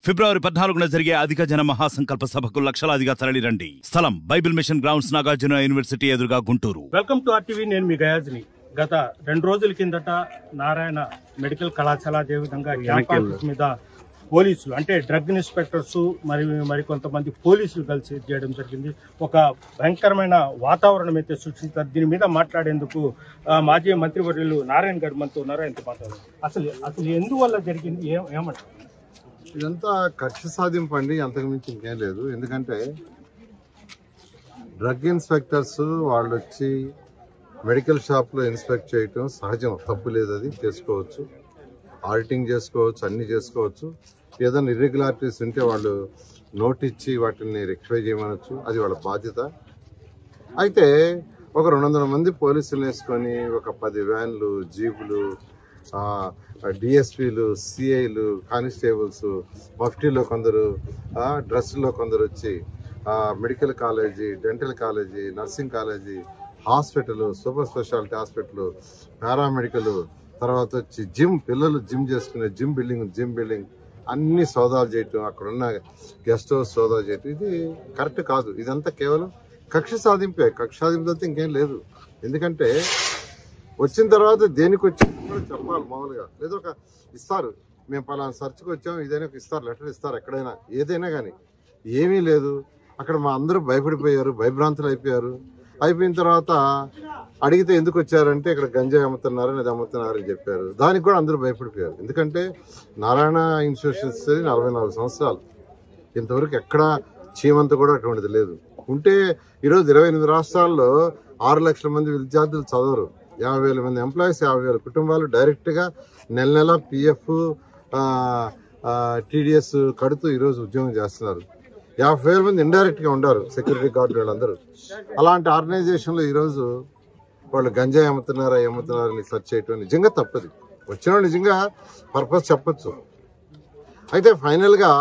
ఫిబ్రవరి 14న జరిగే అధిక జన మహాసంకల్ప సభకు లక్షలాదిగా తరలిరండి. స్థలం Bible mission grounds, Nagarjuna university ఎదురుగా, గుంటూరు. Welcome to RTV. నేను మీ గయాజ్ని. గత 2 రోజుల కిందట నారాయణ మెడికల్ కళాశాల, అదేవిధంగా క్యాంపస్ మీద పోలీసులు అంటే డ్రగ్ ఇన్స్పెక్టర్స్ మరి కొంతమంది పోలీసులు కలిసి చేయడం జరిగింది. ఒక భయంకరమైన వాతావరణం అయితే సృష్టించారు. దీని మీద మాట్లాడేందుకు మాజీ మంత్రివర్యులు నారాయణ గారు మనతో ఉన్నారు. ఎంత మాట్లాడారు, అసలు ఎందువల్ల జరిగింది, ఏమంటారు? ఇదంతా కక్ష సాధింపు అండి, అంతకుమించి ఇంకేం లేదు. ఎందుకంటే డ్రగ్ ఇన్స్పెక్టర్స్ వాళ్ళు వచ్చి మెడికల్ షాప్లో ఇన్స్పెక్ట్ చేయటం సహజం, తప్పు లేదు, అది చేసుకోవచ్చు, ఆడిటింగ్ చేసుకోవచ్చు, అన్ని చేసుకోవచ్చు. ఏదైనా ఇర్రెగ్యులారిటీస్ ఉంటే వాళ్ళు నోట్ ఇచ్చి వాటిని రెక్టిఫై చేయమనొచ్చు, అది వాళ్ళ బాధ్యత. అయితే ఒక 200 మంది పోలీసులు వేసుకొని ఒక 10 వ్యాన్లు, జీపులు, డిఎస్పీలు, సిఐలు, కానిస్టేబుల్స్, మఫ్టీలో కొందరు, డ్రెస్లో కొందరు వచ్చి medical college, dental college, nursing college, hospital, super speciality hospital, paramedical, తర్వాత వచ్చి జిమ్, పిల్లలు జిమ్ చేసుకునే జిమ్ బిల్డింగ్ అన్ని సోదాలు చేయటం, అక్కడున్న గెస్ట్ హౌస్ సోదాలు చేయటం, ఇది కరెక్ట్ కాదు. ఇదంతా కేవలం కక్ష సాధింపే. కక్ష సాధింపు ఇంకేం లేదు. ఎందుకంటే వచ్చిన తర్వాత దేనికి వచ్చింది కూడా చెప్పాలి. మామూలుగా లేదో ఒక ఇస్తారు, మేము పలానా సర్చ్కి వచ్చాము, ఇదైనా ఇస్తారు, లెటర్ ఇస్తారు, ఎక్కడైనా ఏదైనా కానీ. ఏమీ లేదు. అక్కడ మా అందరూ భయపడిపోయారు, భయభ్రాంతులు అయిపోయిన తర్వాత అడిగితే ఎందుకు వచ్చారంటే ఇక్కడ గంజాయి అమ్ముతున్నారని, అది అమ్ముతున్నారని చెప్పారు. దానికి కూడా అందరూ భయపడిపోయారు. ఎందుకంటే నారాయణ ఇన్స్టిట్యూషన్స్ 44 సంవత్సరాలు, ఇంతవరకు ఎక్కడా చీమంత కూడా అటువంటిది లేదు. ఉంటే ఈరోజు 28 రాష్ట్రాల్లో 6 లక్షల మంది విద్యార్థులు చదవరు, 50,000 మంది ఎంప్లాయీస్, 50,000 కుటుంబాలు డైరెక్ట్గా నెల పిఎఫ్, టీడీఎస్ కడుతూ ఈరోజు ఉద్యోగం చేస్తున్నారు. 50,000 మంది ఇండైరెక్ట్గా ఉండారు, సెక్యూరిటీ గార్డు వాళ్ళందరూ. అలాంటి ఆర్గనైజేషన్లో ఈరోజు వాళ్ళు గంజాయి అమ్ముతున్నారని సెర్చ్ చేయటం నిజంగా తప్పది. వచ్చిన వాళ్ళు నిజంగా పర్పస్ చెప్పచ్చు. అయితే ఫైనల్గా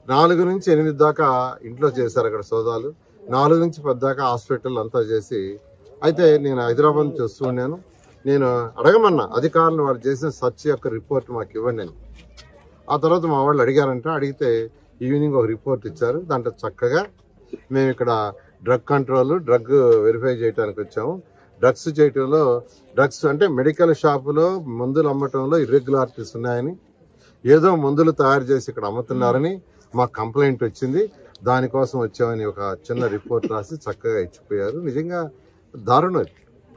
4 నుంచి 8 దాకా ఇంట్లో చేశారు అక్కడ సోదాలు, 4 నుంచి 10 దాకా హాస్పిటల్ అంతా చేసి. అయితే నేను హైదరాబాద్ నుంచి వస్తూ ఉన్నాను. నేను అడగమన్నా అధికారులు వాళ్ళు చేసిన సెర్చ్ యొక్క రిపోర్ట్ మాకు ఇవ్వండి అని. ఆ తర్వాత మా వాళ్ళు అడిగితే ఈవినింగ్ ఒక రిపోర్ట్ ఇచ్చారు. దాంట్లో చక్కగా మేము ఇక్కడ డ్రగ్ కంట్రోల్, డ్రగ్ వెరిఫై చేయడానికి వచ్చాము. డ్రగ్స్ చేయటంలో, డ్రగ్స్ అంటే మెడికల్ షాపులో మందులు అమ్మటంలో ఇర్రెగ్యులారిటీస్ ఉన్నాయని, ఏదో మందులు తయారు చేసి ఇక్కడ అమ్ముతున్నారని మాకు కంప్లైంట్ వచ్చింది. దానికోసం వచ్చామని ఒక చిన్న రిపోర్ట్ రాసి చక్కగా ఇచ్చిపోయారు. నిజంగా దారుణం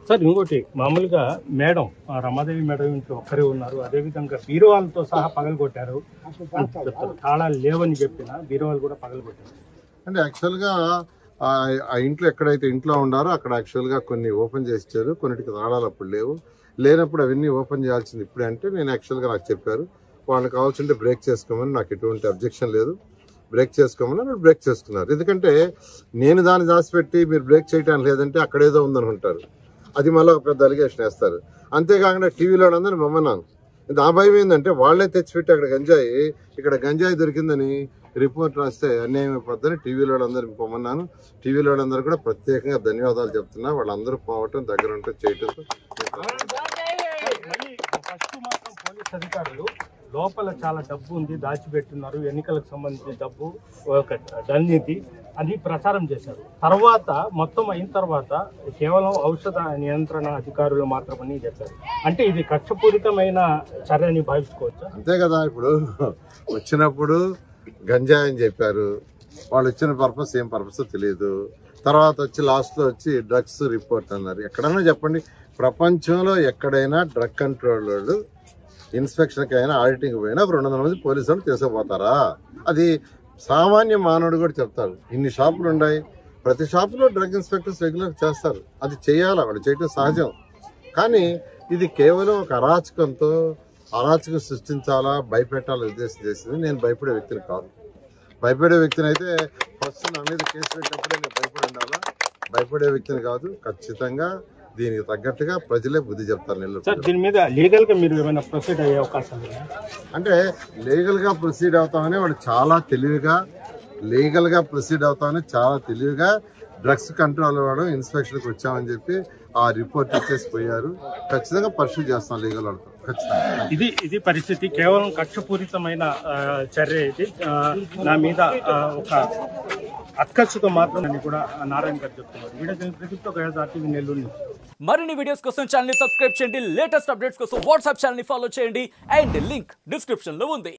సార్. ఇంకోటి, మామూలుగా మేడం రమాదేవి మేడం ఇంట్లో ఒక్కరే ఉన్నారు. అదేవిధంగా బీరువాలతో సహా పగలగొట్టారు. తాళాలు లేవని చెప్పిన బీరువాలు కూడా పగలగొట్టారు. అంటే యాక్చువల్గా ఆ ఇంట్లో ఎక్కడైతే ఇంట్లో ఉన్నారో అక్కడ యాక్చువల్గా కొన్ని ఓపెన్ చేశారు, కొన్నిటికి తాళాలు అప్పుడు లేనప్పుడు అవన్నీ ఓపెన్ చేయాల్సింది ఇప్పుడే. అంటే నేను యాక్చువల్గా నాకు చెప్పారు, వాళ్ళకి కావాల్సింటే బ్రేక్ చేసుకోమని. నాకు ఎటువంటి అబ్జెక్షన్ లేదు, బ్రేక్ చేసుకోమని. వాళ్ళు బ్రేక్ చేసుకున్నారు. ఎందుకంటే నేను దాన్ని దాచిపెట్టి మీరు బ్రేక్ చేయడానికి లేదంటే అక్కడేదో ఉందనుకుంటారు, అది మళ్ళీ ఒక పెద్ద అలిగేషన్ వేస్తారు. అంతేకాకుండా టీవీలో అందరూ మమ్మన్నాను. ఆ భయం ఏంటంటే వాళ్ళే తెచ్చిపెట్టి అక్కడ ఇక్కడ గంజాయి దొరికిందని రిపోర్ట్ రాస్తే అన్యాయం అయిపోద్దని టీవీలో అందరూ పొమ్మన్నాను. టీవీలో అందరూ కూడా ప్రత్యేకంగా ధన్యవాదాలు చెప్తున్నా. వాళ్ళందరూ పోవటం, దగ్గర ఉంటే చేయటం. ఫస్ట్ మాత్రం పోలీస్ అధికారులు లోపల చాలా డబ్బు ఉంది, దాచిపెట్టున్నారు, ఎన్నికలకు సంబంధించిన డబ్బు, ఒక దుర్నీతి అని ప్రచారం చేశారు. తర్వాత మొత్తం అయిన తర్వాత కేవలం ఔషధ నియంత్రణ అధికారులు మాత్రమని చెప్పారు. అంటే ఇది కక్షపూరితమైన చర్యని భావించుకోవచ్చు. అంతే కదా. ఇప్పుడు వచ్చినప్పుడు గంజాయి అని చెప్పారు, వాళ్ళు వచ్చిన పర్పస్ ఏం పర్పస్ తెలియదు. తర్వాత వచ్చి లాస్ట్లో వచ్చి డ్రగ్స్ రిపోర్ట్ అన్నారు. ఎక్కడైనా చెప్పండి, ప్రపంచంలో ఎక్కడైనా డ్రగ్ కంట్రోల్ వాళ్ళు ఇన్స్పెక్షన్కి అయినా ఆడిటింగ్ పోయినా 200 మంది పోలీసులు తీసుకుపోతారా? అది సామాన్య మానవుడు కూడా చెప్తారు. ఇన్ని షాపులు ఉన్నాయి, ప్రతి షాపులో డ్రగ్ ఇన్స్పెక్టర్స్ రెగ్యులర్ చేస్తారు, అది చేయాలా, వాళ్ళు చేయటం సహజం. కానీ ఇది కేవలం ఒక అరాచకం సృష్టించాలా, భయపెట్టాలా ఉద్దేశం చేసింది. నేను భయపడే వ్యక్తిని కాదు. భయపడే వ్యక్తిని అయితే ఫస్ట్ నా మీద కేసు పెట్టినప్పుడే నేను భయపడి ఉండాలా. భయపడే వ్యక్తిని కాదు. ఖచ్చితంగా దీనికి తగ్గట్టుగా ప్రజలే బుద్ధి చెప్తారు. దీని మీద లీగల్ గా మీరు ఏమైనా ప్రొసీడ్ అయ్యే అవకాశం అంటే లీగల్ గా ప్రొసీడ్ అవుతామని వాళ్ళు చాలా తెలివిగా డ్రగ్స్ కంట్రోల్ వాడు ఇన్స్పెక్షన్కి వచ్చామని చెప్పి ఆ రిపోర్ట్ ఇచ్చేసి పోయారు. ఖచ్చితంగా పర్సూ చేస్తాం లీగల్ వాళ్ళతో ఖచ్చితంగా. ఇది పరిస్థితి. కేవలం కక్షపూరితమైన చర్య ఇది. నా మీద ఒక అక్కసుతో మాత్రమని కూడా నారాయణ గారు చెప్తున్నారు. వీడియో ప్రతితో RTV నెల్లూరు నుంచి. మరిన్ని వీడియోస్ కోసం ఛానల్ ని సబ్స్క్రైబ్ చేయండి. లేటెస్ట్ అప్డేట్స్ కోసం వాట్సాప్ ఛానల్ ని ఫాలో చేయండి. అండ్ లింక్ డిస్క్రిప్షన్ లో ఉంది.